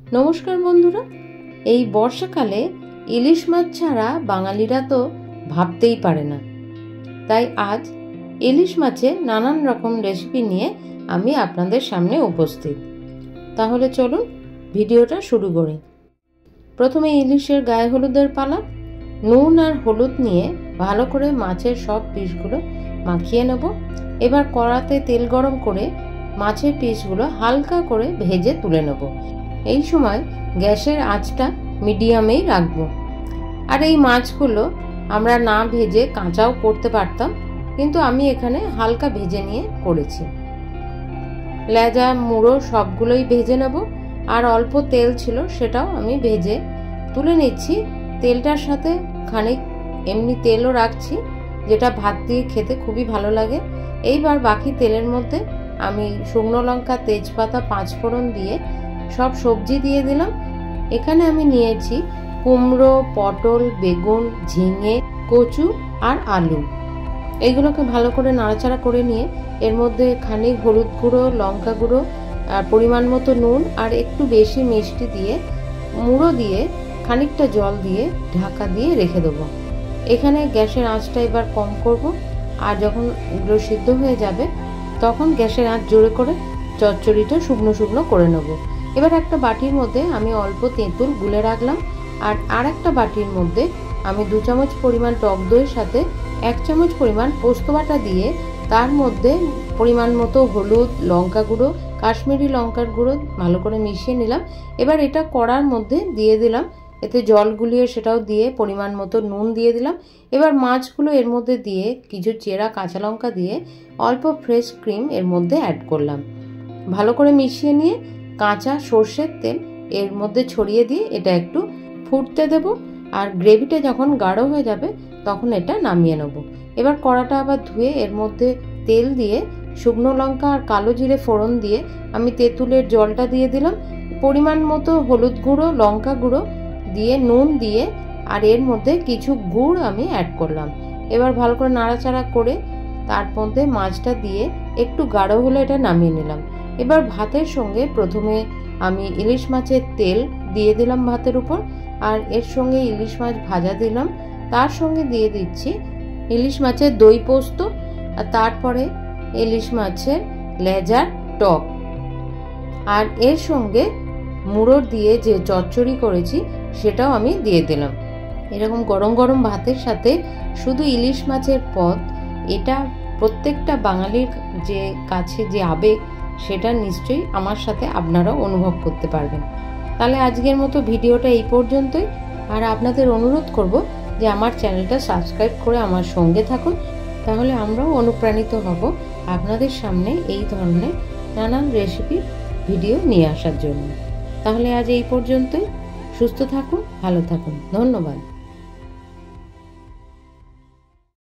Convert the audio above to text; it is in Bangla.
নমস্কার বন্ধুরা, এই বর্ষাকালে ইলিশ মাছ ছাড়া বাঙালিরা তো ভাবতেই পারে না। তাই আজ ইলিশ মাছের নানান রকম রেসিপি নিয়ে আমি আপনাদের সামনে উপস্থিত। তাহলে চলুন ভিডিওটা শুরু করি। প্রথমে ইলিশের গায়ে হলুদের পালা। নুন আর হলুদ নিয়ে ভালো করে মাছের সব পিসগুলো মাখিয়ে নেব। এবার কড়াতে তেল গরম করে মাছের পিসগুলো হালকা করে ভেজে তুলে নেব। এই সময় গ্যাসের আঁচটা মিডিয়ামেই রাখবো। আর এই মাছগুলো আমরা না ভেজে কাঁচাও করতে পারতাম, কিন্তু আমি এখানে হালকা ভেজে নিয়ে করেছি। লেজা মুড়ো সবগুলোই ভেজে নেব। আর অল্প তেল ছিল, সেটাও আমি ভেজে তুলে নিচ্ছি। তেলটার সাথে খানিক এমনি তেলও রাখছি, যেটা ভাত দিয়ে খেতে খুবই ভালো লাগে। এইবার বাকি তেলের মধ্যে আমি শুকনো লঙ্কা, তেজপাতা, পাঁচফোড়ন দিয়ে সব সবজি দিয়ে দিলাম। এখানে আমি নিয়েছি কুমড়ো, পটল, বেগুন, ঝিঙে, কচু আর আলু। এইগুলোকে ভালো করে নাড়াচাড়া করে নিয়ে এর মধ্যে খানিক হলুদ গুঁড়ো, লঙ্কা গুঁড়ো, পরিমাণ মতো নুন আর একটু বেশি মিষ্টি দিয়ে মুড়ো দিয়ে খানিকটা জল দিয়ে ঢাকা দিয়ে রেখে দেবো। এখানে গ্যাসের আঁচটা এবার কম করব। আর যখন এগুলো সিদ্ধ হয়ে যাবে তখন গ্যাসের আঁচ জোরে করে চচ্চড়িটা শুকনো শুকনো করে নেব। এবার একটা বাটির মধ্যে আমি অল্প তেঁতুল গুলে রাখলাম। আর একটা বাটির মধ্যে আমি 2 চামচ পরিমাণ টক দইয়ের সাথে 1 চামচ পরিমাণ পোস্ত বাটা দিয়ে তার মধ্যে পরিমাণ মতো হলুদ, লঙ্কা গুঁড়ো, কাশ্মীরি লঙ্কার গুঁড়ো ভালো করে মিশিয়ে নিলাম। এবার এটা কড়ার মধ্যে দিয়ে দিলাম। এতে জল গুলিয়ে সেটাও দিয়ে পরিমাণ মতো নুন দিয়ে দিলাম। এবার মাছগুলো এর মধ্যে দিয়ে কিছু চেরা কাঁচা লঙ্কা দিয়ে অল্প ফ্রেশ ক্রিম এর মধ্যে অ্যাড করলাম। ভালো করে মিশিয়ে নিয়ে কাঁচা সর্ষের তেল এর মধ্যে ছড়িয়ে দিয়ে এটা একটু ফুটতে দেব। আর গ্রেভিটা যখন গাঢ় হয়ে যাবে তখন এটা নামিয়ে নেব। এবার কড়াটা আবার ধুয়ে এর মধ্যে তেল দিয়ে শুকনো লঙ্কা আর কালো জিরে ফোড়ন দিয়ে আমি তেঁতুলের জলটা দিয়ে দিলাম। পরিমাণ মতো হলুদ গুঁড়ো, লঙ্কা গুঁড়ো দিয়ে নুন দিয়ে আর এর মধ্যে কিছু গুড় আমি অ্যাড করলাম। এবার ভালো করে নাড়াচাড়া করে তার মধ্যে মাছটা দিয়ে একটু গাঢ় হলে এটা নামিয়ে নিলাম। এবার ভাতের সঙ্গে প্রথমে আমি ইলিশ মাছের তেল দিয়ে দিলাম ভাতের উপর, আর এর সঙ্গে ইলিশ মাছ ভাজা দিলাম। তার সঙ্গে দিয়ে দিচ্ছি ইলিশ মাছের দই পোস্ত, আর তারপরে ইলিশ মাছের লেজার টক, আর এর সঙ্গে মুড়ো দিয়ে যে চচ্চড়ি করেছি সেটাও আমি দিয়ে দিলাম। এরকম গরম গরম ভাতের সাথে শুধু ইলিশ মাছের পদ, এটা প্রত্যেকটা বাঙালির যে কাছে যে আবেগ, সেটা নিশ্চয়ই আমার সাথে আপনারাও অনুভব করতে পারবেন। তাহলে আজকের মতো ভিডিওটা এই পর্যন্তই। আর আপনাদের অনুরোধ করব যে আমার চ্যানেলটা সাবস্ক্রাইব করে আমার সঙ্গে থাকুন, তাহলে আমরাও অনুপ্রাণিত হব আপনাদের সামনে এই ধরনের নানান রেসিপির ভিডিও নিয়ে আসার জন্য। তাহলে আজ এই পর্যন্তই। সুস্থ থাকুন, ভালো থাকুন, ধন্যবাদ।